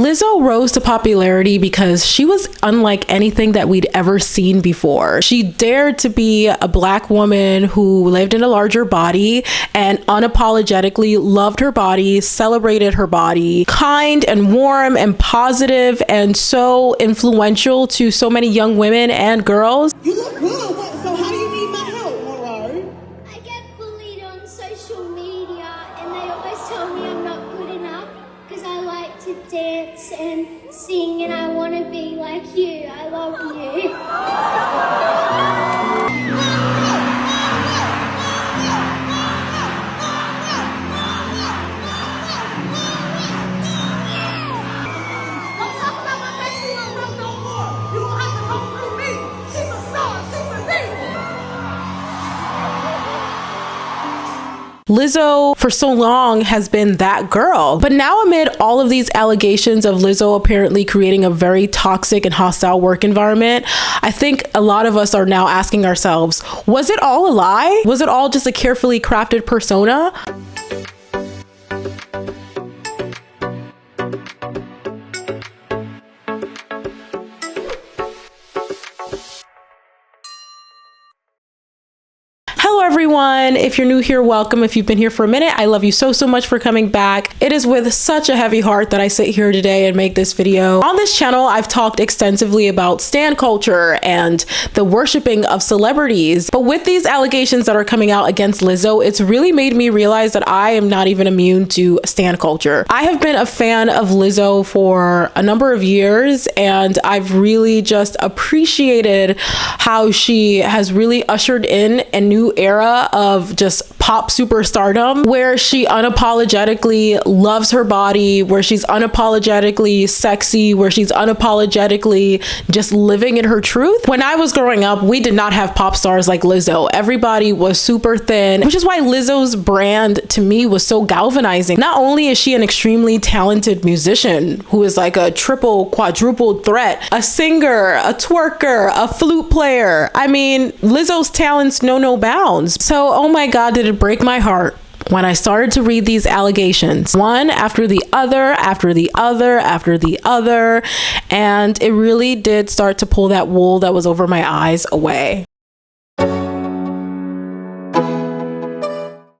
Lizzo rose to popularity because she was unlike anything that we'd ever seen before. She dared to be a Black woman who lived in a larger body and unapologetically loved her body, celebrated her body, kind and warm and positive and so influential to so many young women and girls. You look good. So how do you need my help, Moro? I get bullied on social media and they always tell me I'm not good enough because I like to dance and sing and I want to be like you. I love you. Lizzo for so long has been that girl. But now amid all of these allegations of Lizzo apparently creating a very toxic and hostile work environment, I think a lot of us are now asking ourselves, was it all a lie? Was it all just a carefully crafted persona? Hello everyone, if you're new here, welcome. If you've been here for a minute, I love you so much for coming back. It is with such a heavy heart that I sit here today and make this video. On this channel, I've talked extensively about stan culture and the worshiping of celebrities. But with these allegations that are coming out against Lizzo, it's really made me realize that I am not even immune to stan culture. I have been a fan of Lizzo for a number of years, and I've really just appreciated how she has really ushered in a new era of just pop superstardom, where she unapologetically loves her body, where she's unapologetically sexy, where she's unapologetically just living in her truth. When I was growing up, we did not have pop stars like Lizzo. Everybody was super thin, which is why Lizzo's brand to me was so galvanizing. Not only is she an extremely talented musician who is like a triple, quadruple threat, a singer, a twerker, a flute player. I mean, Lizzo's talents know no bounds. So, oh my God, did it break my heart when I started to read these allegations, one after the other, after the other, after the other, and it really did start to pull that wool that was over my eyes away.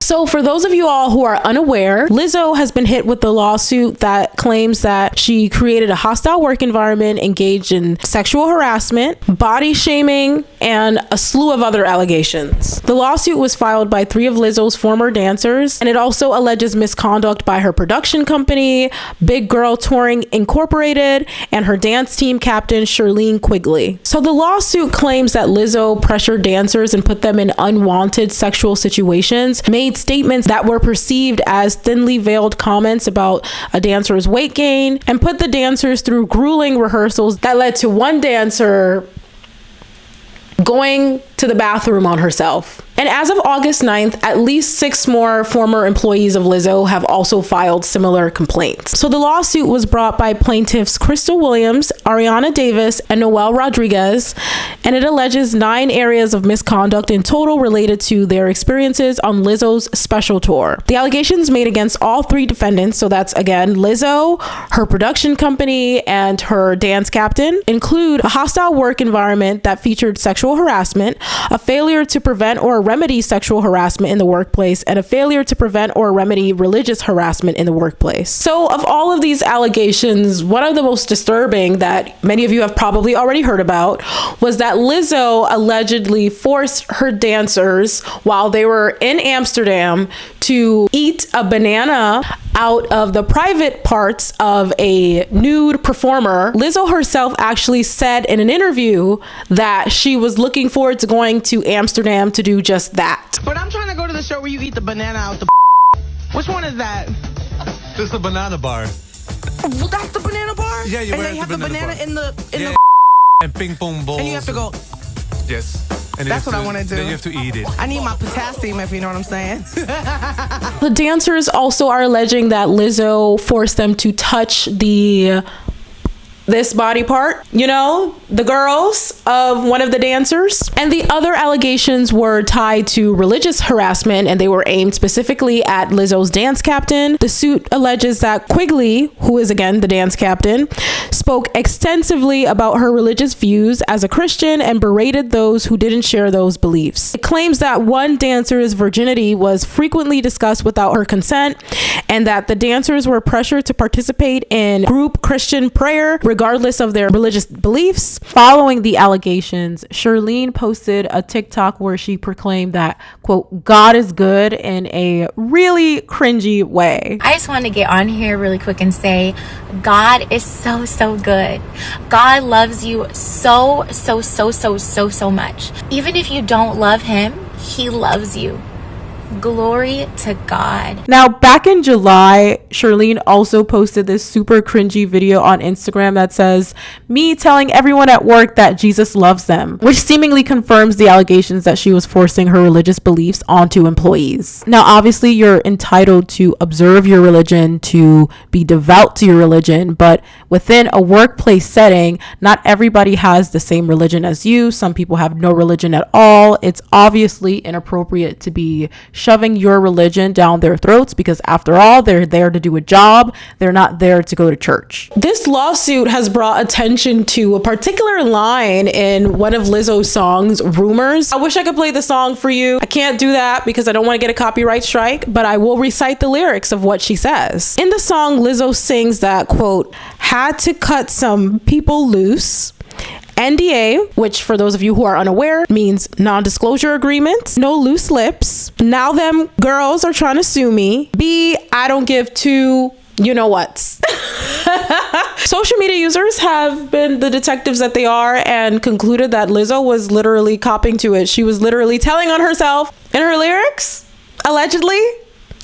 So for those of you all who are unaware, Lizzo has been hit with the lawsuit that claims that she created a hostile work environment, engaged in sexual harassment, body shaming, and a slew of other allegations. The lawsuit was filed by 3 of Lizzo's former dancers, and it also alleges misconduct by her production company, Big Girl Touring Incorporated, and her dance team captain, Shirlene Quigley. So the lawsuit claims that Lizzo pressured dancers and put them in unwanted sexual situations, made statements that were perceived as thinly veiled comments about a dancer's weight gain, and put the dancers through grueling rehearsals that led to one dancer going to the bathroom on herself. And as of August 9th, at least 6 more former employees of Lizzo have also filed similar complaints. So the lawsuit was brought by plaintiffs Crystal Williams, Arianna Davis, and Noelle Rodriguez, and it alleges 9 areas of misconduct in total related to their experiences on Lizzo's special tour. The allegations made against all 3 defendants, so that's again Lizzo, her production company, and her dance captain, include a hostile work environment that featured sexual harassment, a failure to prevent or remedy sexual harassment in the workplace, and a failure to prevent or remedy religious harassment in the workplace. So of all of these allegations, one of the most disturbing that many of you have probably already heard about was that Lizzo allegedly forced her dancers while they were in Amsterdam to eat a banana out of the private parts of a nude performer. Lizzo herself actually said in an interview that she was looking forward to going to Amsterdam to do just that. But I'm trying to go to the show where you eat the banana out the Which one is that? This is a banana bar. Well, that's the banana bar? Yeah, you and wear they the have the banana bar. in the Yeah. And ping pong balls. and you have to go. Yes. And That's what I want to do. Then you have to eat it. I need my potassium, if you know what I'm saying. The dancers also are alleging that Lizzo forced them to touch the this body part, you know, the girls of one of the dancers. And the other allegations were tied to religious harassment, and they were aimed specifically at Lizzo's dance captain. The suit alleges that Quigley, who is again the dance captain, spoke extensively about her religious views as a Christian and berated those who didn't share those beliefs. It claims that one dancer's virginity was frequently discussed without her consent, and that the dancers were pressured to participate in group Christian prayer regardless of their religious beliefs. Following the allegations, Shirlene posted a TikTok where she proclaimed that, quote, God is good in a really cringy way. I just want to get on here really quick and say, God is so good. God loves you so much. Even if you don't love him, he loves you. Glory to God. Now, back in July, Shirlene also posted this super cringy video on Instagram that says, me telling everyone at work that Jesus loves them, which seemingly confirms the allegations that she was forcing her religious beliefs onto employees. Now, obviously, you're entitled to observe your religion, to be devout to your religion, but within a workplace setting, not everybody has the same religion as you. Some people have no religion at all. It's obviously inappropriate to be shoving your religion down their throats, because after all, they're there to do a job. They're not there to go to church. This lawsuit has brought attention to a particular line in one of Lizzo's songs, Rumors. I wish I could play the song for you. I can't do that because I don't want to get a copyright strike, but I will recite the lyrics of what she says. In the song, Lizzo sings that, quote, had to cut some people loose. NDA, which for those of you who are unaware means non-disclosure agreements, no loose lips. Now them girls are trying to sue me. B, I don't give two you know what's. Social media users have been the detectives that they are and concluded that Lizzo was literally copping to it. She was literally telling on herself in her lyrics, allegedly.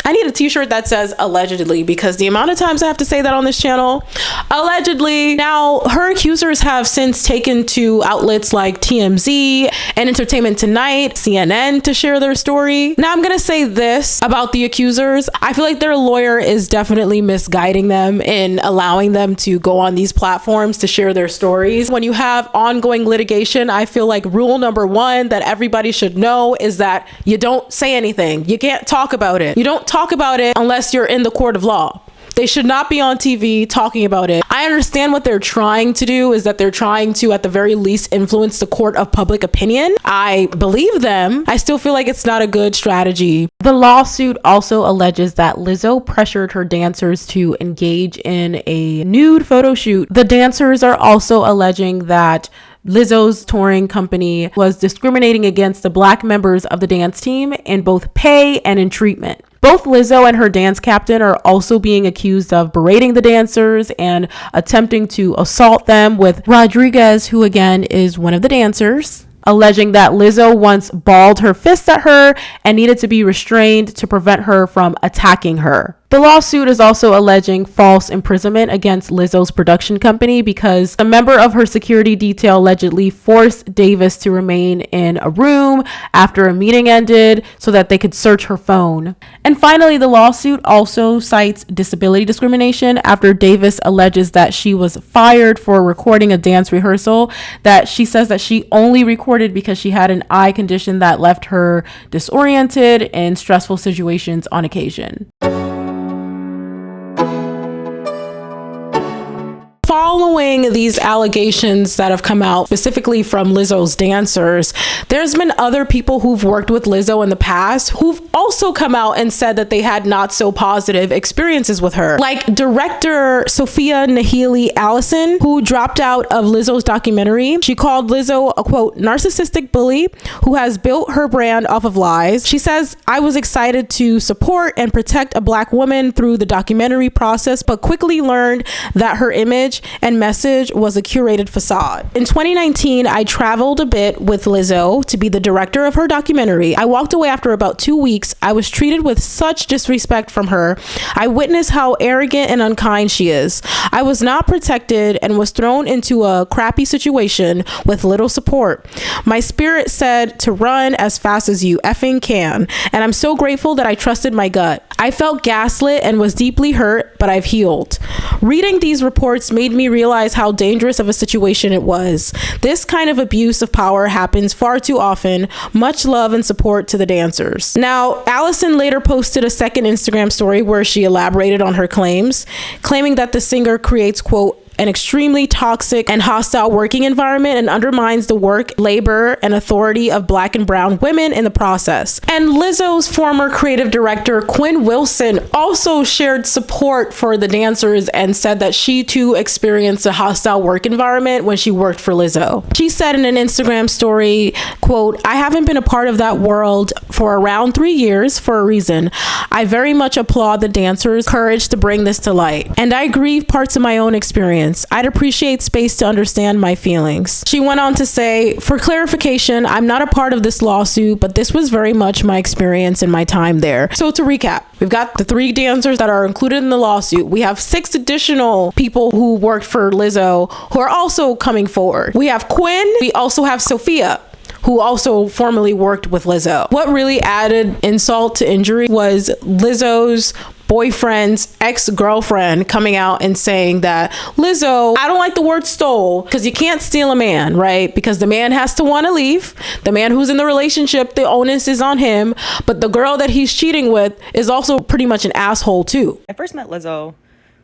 I need a t-shirt that says allegedly, because the amount of times I have to say that on this channel, allegedly. Now, her accusers have since taken to outlets like TMZ and Entertainment Tonight, CNN to share their story. Now, I'm going to say this about the accusers. I feel like their lawyer is definitely misguiding them in allowing them to go on these platforms to share their stories. When you have ongoing litigation, I feel like rule number one that everybody should know is that you don't say anything. You can't talk about it. You don't talk about it unless you're in the court of law. They should not be on TV talking about it. I understand what they're trying to do is that they're trying to, at the very least, influence the court of public opinion. I believe them. I still feel like it's not a good strategy. The lawsuit also alleges that Lizzo pressured her dancers to engage in a nude photo shoot. The dancers are also alleging that Lizzo's touring company was discriminating against the Black members of the dance team in both pay and in treatment. Both Lizzo and her dance captain are also being accused of berating the dancers and attempting to assault them, with Rodriguez, who again is one of the dancers, alleging that Lizzo once balled her fists at her and needed to be restrained to prevent her from attacking her. The lawsuit is also alleging false imprisonment against Lizzo's production company because a member of her security detail allegedly forced Davis to remain in a room after a meeting ended so that they could search her phone. And finally, the lawsuit also cites disability discrimination after Davis alleges that she was fired for recording a dance rehearsal that she says that she only recorded because she had an eye condition that left her disoriented in stressful situations on occasion. Following these allegations that have come out specifically from Lizzo's dancers, there's been other people who've worked with Lizzo in the past who've also come out and said that they had not so positive experiences with her. Like director Sophia Nahili Allison, who dropped out of Lizzo's documentary. She called Lizzo a, quote, narcissistic bully who has built her brand off of lies. She says, I was excited to support and protect a Black woman through the documentary process, but quickly learned that her image and message was a curated facade. In 2019, I traveled a bit with Lizzo to be the director of her documentary. I walked away after about 2 weeks. I was treated with such disrespect from her. I witnessed how arrogant and unkind she is. I was not protected and was thrown into a crappy situation with little support. My spirit said to run as fast as you effing can, and I'm so grateful that I trusted my gut. I felt gaslit and was deeply hurt, but I've healed. Reading these reports made made me realize how dangerous of a situation it was. This kind of abuse of power happens far too often. Much love and support to the dancers. Now, Allison later posted a second Instagram story where she elaborated on her claims, claiming that the singer creates, quote, an extremely toxic and hostile working environment and undermines the work, labor, and authority of Black and brown women in the process. And Lizzo's former creative director, Quinn Wilson, also shared support for the dancers and said that she too experienced a hostile work environment when she worked for Lizzo. She said in an Instagram story, quote, I haven't been a part of that world for around 3 years for a reason. I very much applaud the dancers' courage to bring this to light. And I grieve parts of my own experience. I'd appreciate space to understand my feelings. She went on to say, for clarification, I'm not a part of this lawsuit, but this was very much my experience in my time there. So to recap, we've got the 3 dancers that are included in the lawsuit. We have 6 additional people who worked for Lizzo who are also coming forward. We have Quinn. We also have Sophia, who also formerly worked with Lizzo. What really added insult to injury was Lizzo's boyfriend's ex-girlfriend coming out and saying that Lizzo, I don't like the word stole, because you can't steal a man, right? Because the man has to want to leave. The man who's in the relationship, the onus is on him. But the girl that he's cheating with is also pretty much an asshole too. I first met Lizzo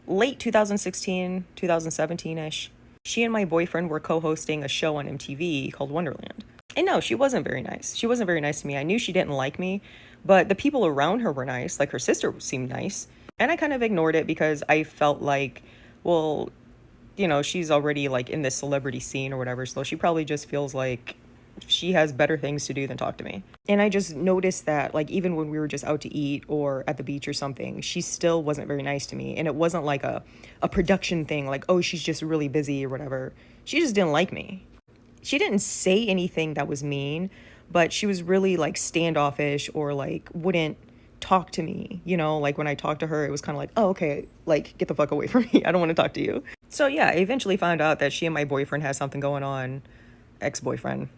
late 2016, 2017-ish. She and my boyfriend were co-hosting a show on MTV called Wonderland. And no, she wasn't very nice. She wasn't very nice to me. I knew she didn't like me, but the people around her were nice. Like her sister seemed nice. And I kind of ignored it because I felt like, well, you know, she's already like in this celebrity scene or whatever. So she probably just feels like she has better things to do than talk to me. And I just noticed that, like, even when we were just out to eat or at the beach or something, she still wasn't very nice to me. And it wasn't like a production thing, like, oh, she's just really busy or whatever. She just didn't like me. She didn't say anything that was mean, but she was really like standoffish or like wouldn't talk to me. You know, like when I talked to her, it was kind of like, oh, okay, like get the fuck away from me. I don't want to talk to you. So yeah, I eventually found out that she and my boyfriend had something going on, ex-boyfriend.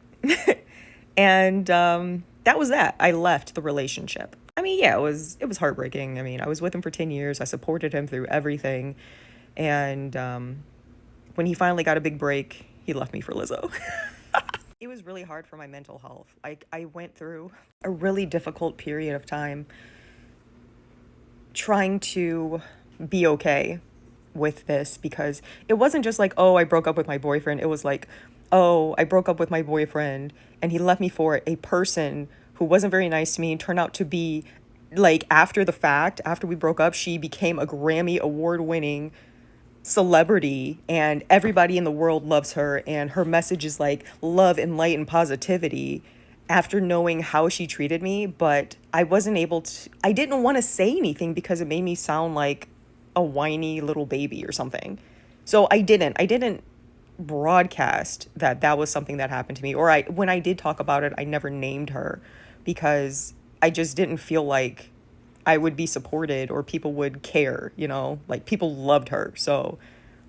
And that was that. I left the relationship. I mean, yeah, it was heartbreaking. I mean, I was with him for 10 years. I supported him through everything. And when he finally got a big break, he left me for Lizzo. It was really hard for my mental health. I went through a really difficult period of time trying to be okay with this, because it wasn't just like, oh, I broke up with my boyfriend. It was like, oh, I broke up with my boyfriend and he left me for a person who wasn't very nice to me and turned out to be, like, after the fact, after we broke up, she became a Grammy award-winning celebrity and everybody in the world loves her, and her message is like love and light and positivity, after knowing how she treated me. But I didn't want to say anything because it made me sound like a whiny little baby or something. So I didn't broadcast that was something that happened to me, or when I did talk about it, I never named her, because I just didn't feel like I would be supported or people would care, you know, like people loved her. So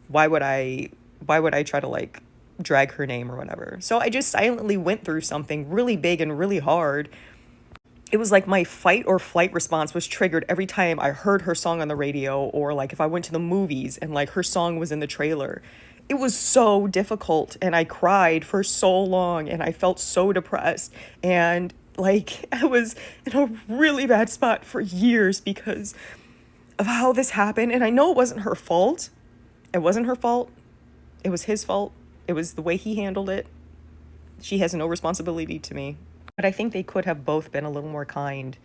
why would I try to like drag her name or whatever? So I just silently went through something really big and really hard. It was like my fight or flight response was triggered every time I heard her song on the radio, or like if I went to the movies and like her song was in the trailer. It was so difficult, and I cried for so long, and I felt so depressed, and like I was in a really bad spot for years because of how this happened. And I know it wasn't her fault. It wasn't her fault. It was his fault. It was the way he handled it. She has no responsibility to me. But I think they could have both been a little more kind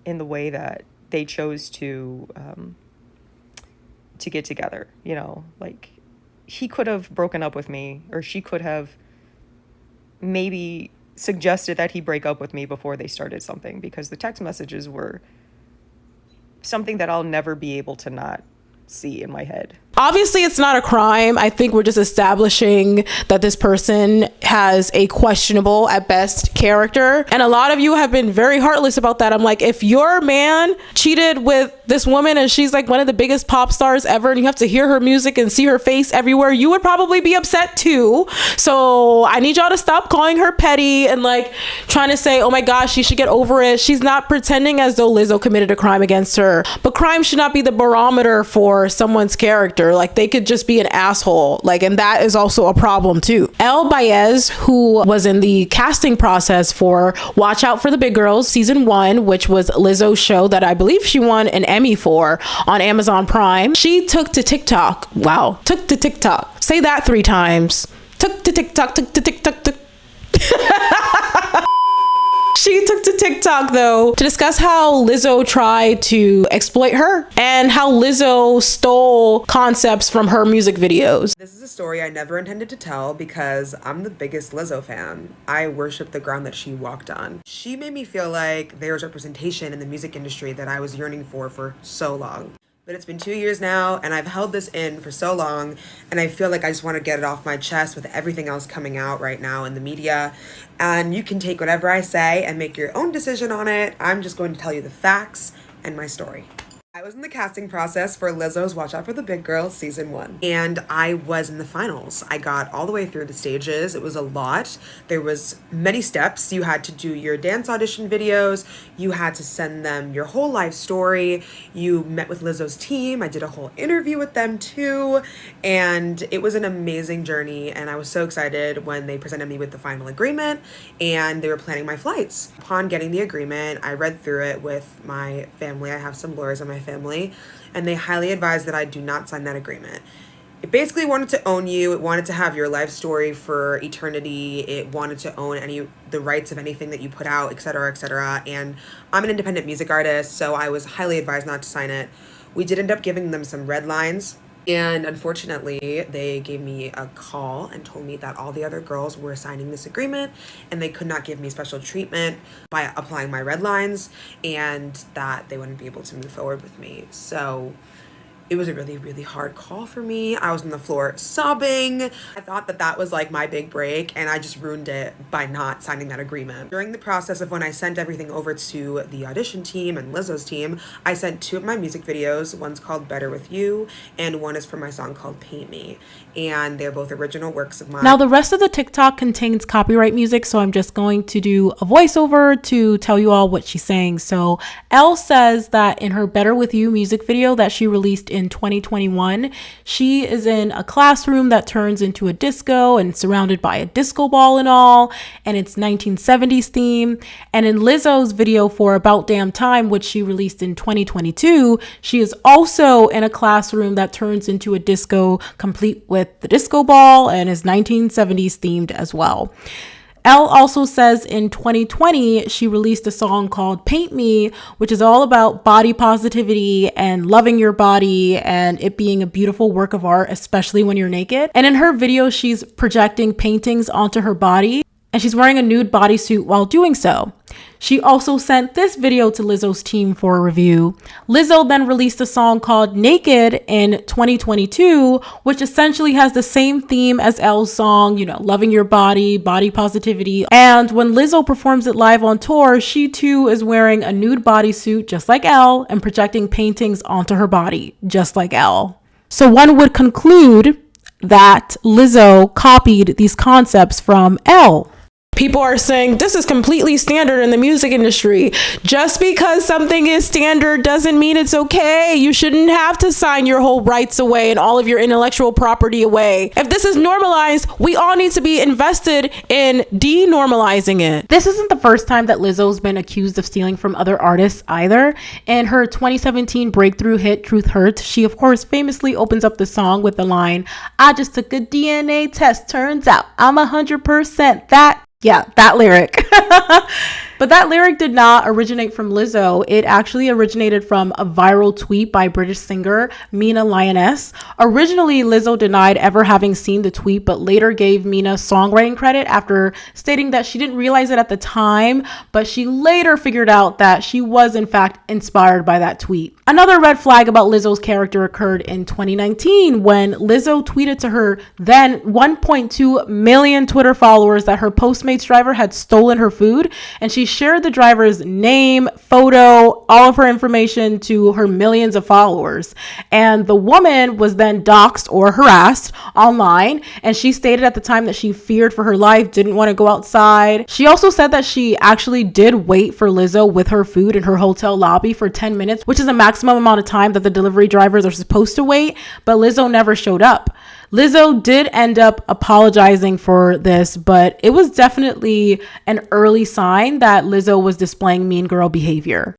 in the way that they chose to get together. You know, like he could have broken up with me, or she could have maybe suggested that he break up with me before they started something, because the text messages were something that I'll never be able to not see in my head. Obviously, it's not a crime. I think we're just establishing that this person has a questionable at best character. And a lot of you have been very heartless about that. I'm like, if your man cheated with this woman and she's like one of the biggest pop stars ever, and you have to hear her music and see her face everywhere, you would probably be upset too. So I need y'all to stop calling her petty and like trying to say, oh my gosh, she should get over it. She's not pretending as though Lizzo committed a crime against her, but crime should not be the barometer for someone's character. Like, they could just be an asshole, like, and that is also a problem too. Elle Baez, who was in the casting process for Watch Out for the Big Girls season 1, which was Lizzo's show that I believe she won an Emmy for on Amazon Prime, she took to TikTok. Wow, took to TikTok. Say that 3 times. Took to TikTok, took to TikTok, took. She took to TikTok though to discuss how Lizzo tried to exploit her and how Lizzo stole concepts from her music videos. This is a story I never intended to tell because I'm the biggest Lizzo fan. I worship the ground that she walked on. She made me feel like there was representation in the music industry that I was yearning for so long. But it's been 2 years now, and I've held this in for so long, and I feel like I just want to get it off my chest with everything else coming out right now in the media. And you can take whatever I say and make your own decision on it. I'm just going to tell you the facts and my story. I was in the casting process for Lizzo's Watch Out for the Big Girls season 1, and I was in the finals. I got all the way through the stages. It was a lot. There was many steps. You had to do your dance audition videos. You had to send them your whole life story. You met with Lizzo's team. I did a whole interview with them too, and it was an amazing journey, and I was so excited when they presented me with the final agreement and they were planning my flights. Upon getting the agreement, I read through it with my family. I have some lawyers in my family, and they highly advised that I do not sign that agreement. It basically wanted to own you. It wanted to have your life story for eternity. It wanted to own the rights of anything that you put out, etc., etc. And I'm an independent music artist, so I was highly advised not to sign it. We did end up giving them some red lines, and unfortunately, they gave me a call and told me that all the other girls were signing this agreement and they could not give me special treatment by applying my red lines, and that they wouldn't be able to move forward with me. So it was a really, really hard call for me. I was on the floor sobbing. I thought that that was like my big break, and I just ruined it by not signing that agreement. During the process of when I sent everything over to the audition team and Lizzo's team, I sent 2 of my music videos. One's called Better With You, and one is for my song called Paint Me. And they're both original works of mine. Now, the rest of the TikTok contains copyright music, so I'm just going to do a voiceover to tell you all what she's saying. So Elle says that in her Better With You music video that she released in 2021, she is in a classroom that turns into a disco and surrounded by a disco ball and all, and it's 1970s theme. And in Lizzo's video for About Damn Time, which she released in 2022, she is also in a classroom that turns into a disco complete with the disco ball and is 1970s themed as well. Elle also says in 2020, she released a song called Paint Me, which is all about body positivity and loving your body and it being a beautiful work of art, especially when you're naked. And in her video, she's projecting paintings onto her body, and she's wearing a nude bodysuit while doing so. She also sent this video to Lizzo's team for a review. Lizzo then released a song called Naked in 2022, which essentially has the same theme as Elle's song, you know, loving your body, body positivity. And when Lizzo performs it live on tour, she too is wearing a nude bodysuit just like Elle and projecting paintings onto her body just like Elle. So one would conclude that Lizzo copied these concepts from Elle. People are saying this is completely standard in the music industry. Just because something is standard doesn't mean it's okay. You shouldn't have to sign your whole rights away and all of your intellectual property away. If this is normalized, we all need to be invested in denormalizing it. This isn't the first time that Lizzo's been accused of stealing from other artists either. In her 2017 breakthrough hit Truth Hurts, she of course famously opens up the song with the line, "I just took a DNA test, turns out I'm 100% that." Yeah, that lyric. But that lyric did not originate from Lizzo. It actually originated from a viral tweet by British singer Mina Lioness. Originally, Lizzo denied ever having seen the tweet, but later gave Mina songwriting credit after stating that she didn't realize it at the time, but she later figured out that she was in fact inspired by that tweet. Another red flag about Lizzo's character occurred in 2019 when Lizzo tweeted to her then 1.2 million Twitter followers that her Postmates driver had stolen her food, and she shared the driver's name, photo, all of her information to her millions of followers. And the woman was then doxxed or harassed online. And she stated at the time that she feared for her life, didn't want to go outside. She also said that she actually did wait for Lizzo with her food in her hotel lobby for 10 minutes, which is a maximum amount of time that the delivery drivers are supposed to wait. But Lizzo never showed up. Lizzo did end up apologizing for this, but it was definitely an early sign that Lizzo was displaying mean girl behavior.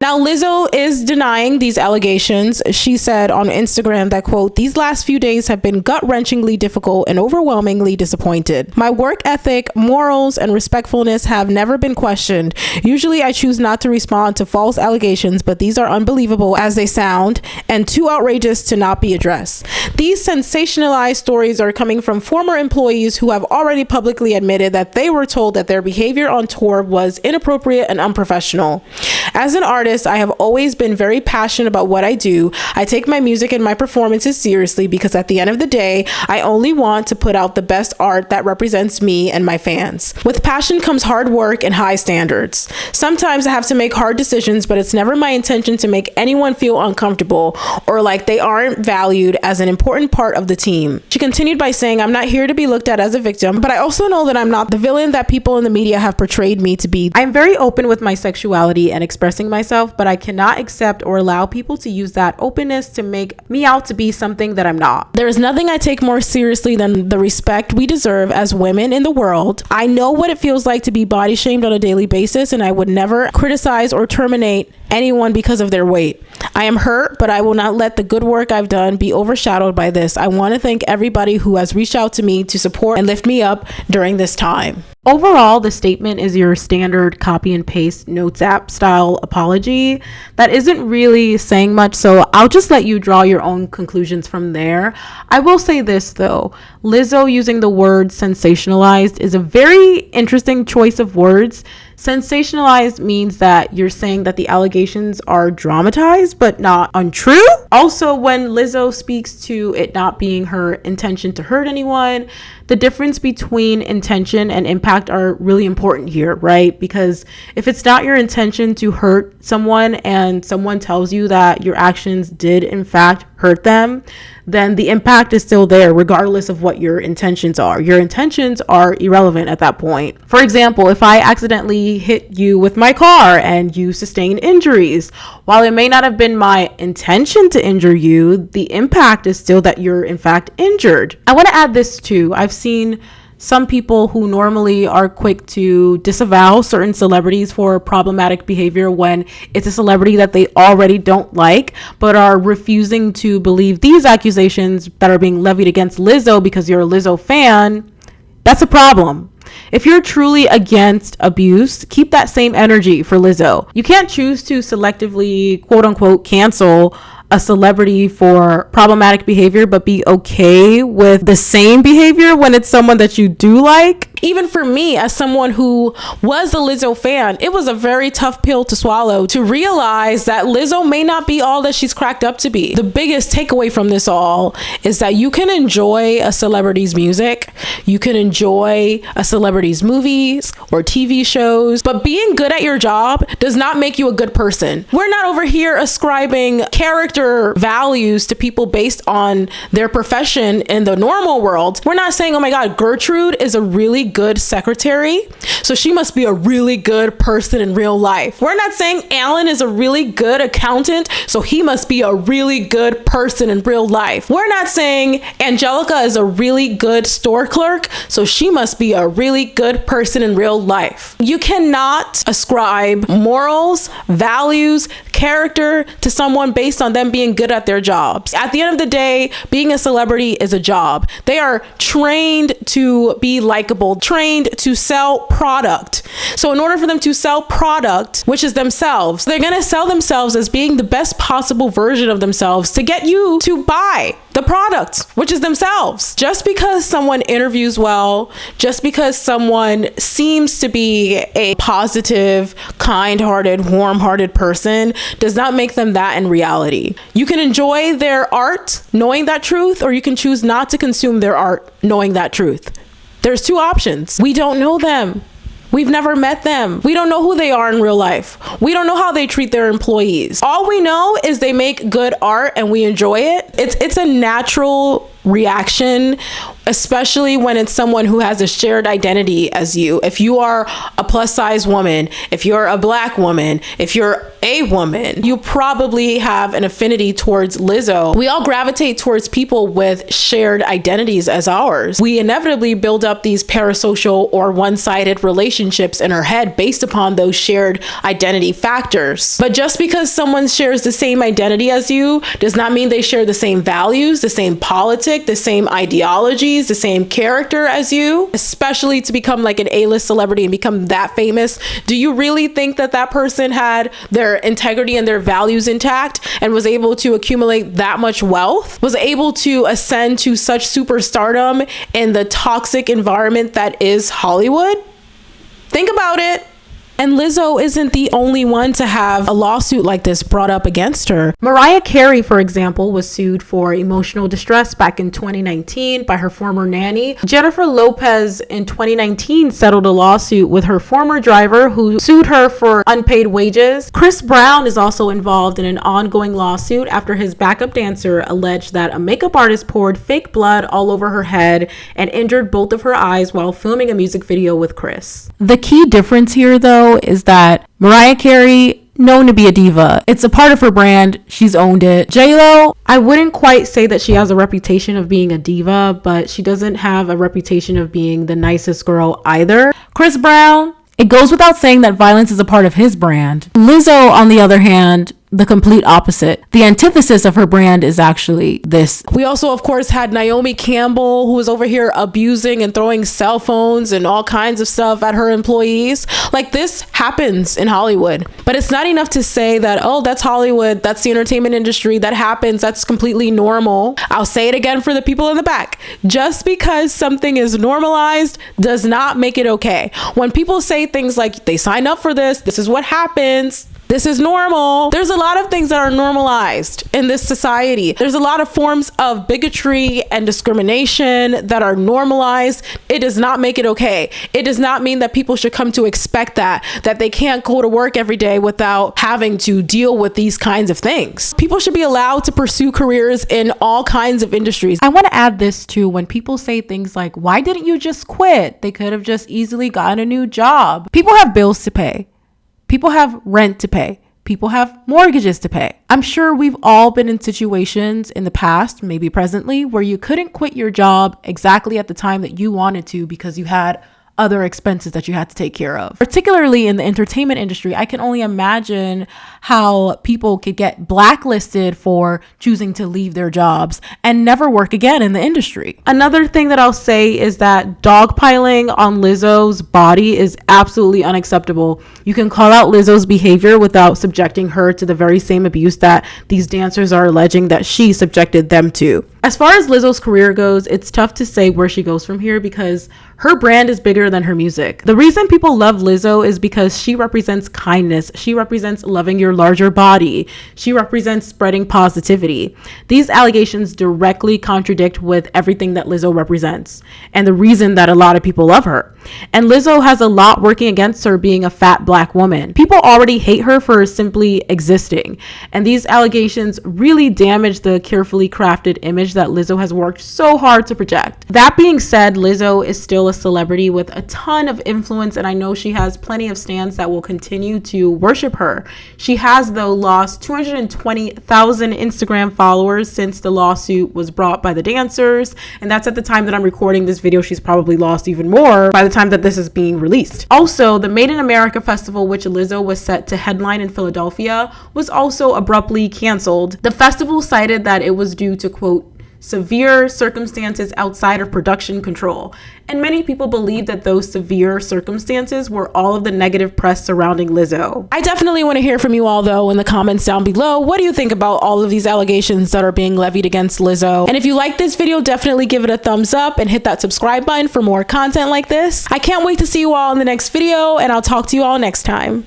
Now, Lizzo is denying these allegations. She said on Instagram that, quote, "These last few days have been gut-wrenchingly difficult and overwhelmingly disappointed. My work ethic, morals, and respectfulness have never been questioned. Usually I choose not to respond to false allegations, but these are unbelievable as they sound and too outrageous to not be addressed. These sensationalized stories are coming from former employees who have already publicly admitted that they were told that their behavior on tour was inappropriate and unprofessional. As an artist, I have always been very passionate about what I do. I take my music and my performances seriously because at the end of the day, I only want to put out the best art that represents me and my fans. With passion comes hard work and high standards. Sometimes I have to make hard decisions, but it's never my intention to make anyone feel uncomfortable or like they aren't valued as an important part of the team." She continued by saying, "I'm not here to be looked at as a victim, but I also know that I'm not the villain that people in the media have portrayed me to be. I'm very open with my sexuality and expressing myself, but I cannot accept or allow people to use that openness to make me out to be something that I'm not. There is nothing I take more seriously than the respect we deserve as women in the world. I know what it feels like to be body shamed on a daily basis, and I would never criticize or terminate anyone because of their weight. I am hurt, but I will not let the good work I've done be overshadowed by this. I want to thank everybody who has reached out to me to support and lift me up during this time." Overall, the statement is your standard copy and paste notes app style apology that isn't really saying much, so I'll just let you draw your own conclusions from there. I will say this though, Lizzo using the word sensationalized is a very interesting choice of words. Sensationalized means that you're saying that the allegations are dramatized but not untrue. Also, when Lizzo speaks to it not being her intention to hurt anyone, the difference between intention and impact are really important here, right? Because if it's not your intention to hurt someone and someone tells you that your actions did in fact hurt them, then the impact is still there regardless of what your intentions are. Your intentions are irrelevant at that point. For example, if I accidentally hit you with my car and you sustain injuries, while it may not have been my intention to injure you, the impact is still that you're in fact injured. I want to add this too. I've seen some people who normally are quick to disavow certain celebrities for problematic behavior when it's a celebrity that they already don't like, but are refusing to believe these accusations that are being levied against Lizzo because you're a Lizzo fan. That's a problem. If you're truly against abuse, keep that same energy for Lizzo. You can't choose to selectively, quote unquote, cancel a celebrity for problematic behavior, but be okay with the same behavior when it's someone that you do like. Even for me, as someone who was a Lizzo fan, it was a very tough pill to swallow to realize that Lizzo may not be all that she's cracked up to be. The biggest takeaway from this all is that you can enjoy a celebrity's music, you can enjoy a celebrity's movies or TV shows, but being good at your job does not make you a good person. We're not over here ascribing character values to people based on their profession in the normal world. We're not saying, oh my God, Gertrude is a really good secretary, so she must be a really good person in real life. We're not saying Alan is a really good accountant, so he must be a really good person in real life. We're not saying Angelica is a really good store clerk, so she must be a really good person in real life. You cannot ascribe morals, values, character to someone based on them being good at their jobs. At the end of the day, being a celebrity is a job. They are trained to be likable, trained to sell product. So in order for them to sell product, which is themselves, they're going to sell themselves as being the best possible version of themselves to get you to buy the product, which is themselves. Just because someone interviews well, just because someone seems to be a positive, kind-hearted, warm-hearted person, does not make them that in reality. You can enjoy their art knowing that truth, or you can choose not to consume their art knowing that truth. There's two options. We don't know them. We've never met them. We don't know who they are in real life. We don't know how they treat their employees. All we know is they make good art and we enjoy it. It's a natural reaction, especially when it's someone who has a shared identity as you. If you are a plus size woman, if you're a black woman, if you're a woman, you probably have an affinity towards Lizzo. We all gravitate towards people with shared identities as ours. We inevitably build up these parasocial or one-sided relationships in our head based upon those shared identity factors. But just because someone shares the same identity as you does not mean they share the same values, the same politics, the same ideologies, the same character as you. Especially to become like an A-list celebrity and become that famous, do you really think that that person had their integrity and their values intact and was able to accumulate that much wealth, was able to ascend to such superstardom in the toxic environment that is Hollywood? Think about it. And Lizzo isn't the only one to have a lawsuit like this brought up against her. Mariah Carey, for example, was sued for emotional distress back in 2019 by her former nanny. Jennifer Lopez in 2019 settled a lawsuit with her former driver who sued her for unpaid wages. Chris Brown is also involved in an ongoing lawsuit after his backup dancer alleged that a makeup artist poured fake blood all over her head and injured both of her eyes while filming a music video with Chris. The key difference here, though, is that Mariah Carey, known to be a diva, it's a part of her brand, she's owned it. J-Lo, I wouldn't quite say that she has a reputation of being a diva, but she doesn't have a reputation of being the nicest girl either. Chris Brown, it goes without saying that violence is a part of his brand. Lizzo, on the other hand, the complete opposite. The antithesis of her brand is actually this. We also, of course, had Naomi Campbell, who was over here abusing and throwing cell phones and all kinds of stuff at her employees. Like, this happens in Hollywood. But it's not enough to say that, oh, that's Hollywood, that's the entertainment industry, that happens, that's completely normal. I'll say it again for the people in the back. Just because something is normalized does not make it okay. When people say things like, they signed up for this, this is what happens, this is normal. There's a lot of things that are normalized in this society. There's a lot of forms of bigotry and discrimination that are normalized. It does not make it okay. It does not mean that people should come to expect that they can't go to work every day without having to deal with these kinds of things. People should be allowed to pursue careers in all kinds of industries. I want to add this too. When people say things like, why didn't you just quit? They could have just easily gotten a new job. People have bills to pay. People have rent to pay. People have mortgages to pay. I'm sure we've all been in situations in the past, maybe presently, where you couldn't quit your job exactly at the time that you wanted to because you had other expenses that you had to take care of. Particularly in the entertainment industry, I can only imagine how people could get blacklisted for choosing to leave their jobs and never work again in the industry. Another thing that I'll say is that dogpiling on Lizzo's body is absolutely unacceptable. You can call out Lizzo's behavior without subjecting her to the very same abuse that these dancers are alleging that she subjected them to. As far as Lizzo's career goes, it's tough to say where she goes from here because her brand is bigger than her music. The reason people love Lizzo is because she represents kindness. She represents loving your larger body. She represents spreading positivity. These allegations directly contradict with everything that Lizzo represents and the reason that a lot of people love her. And Lizzo has a lot working against her being a fat black woman. People already hate her for simply existing. And these allegations really damage the carefully crafted image that Lizzo has worked so hard to project. That being said, Lizzo is still a celebrity with a ton of influence, and I know she has plenty of stans that will continue to worship her. She has, though, lost 220,000 Instagram followers since the lawsuit was brought by the dancers, and that's at the time that I'm recording this video. She's probably lost even more by the time that this is being released. Also, the Made in America festival, which Lizzo was set to headline in Philadelphia, was also abruptly canceled. The festival cited that it was due to, quote, severe circumstances outside of production control. And many people believe that those severe circumstances were all of the negative press surrounding Lizzo. I definitely want to hear from you all, though, in the comments down below. What do you think about all of these allegations that are being levied against Lizzo? And if you like this video, definitely give it a thumbs up and hit that subscribe button for more content like this. I can't wait to see you all in the next video, and I'll talk to you all next time.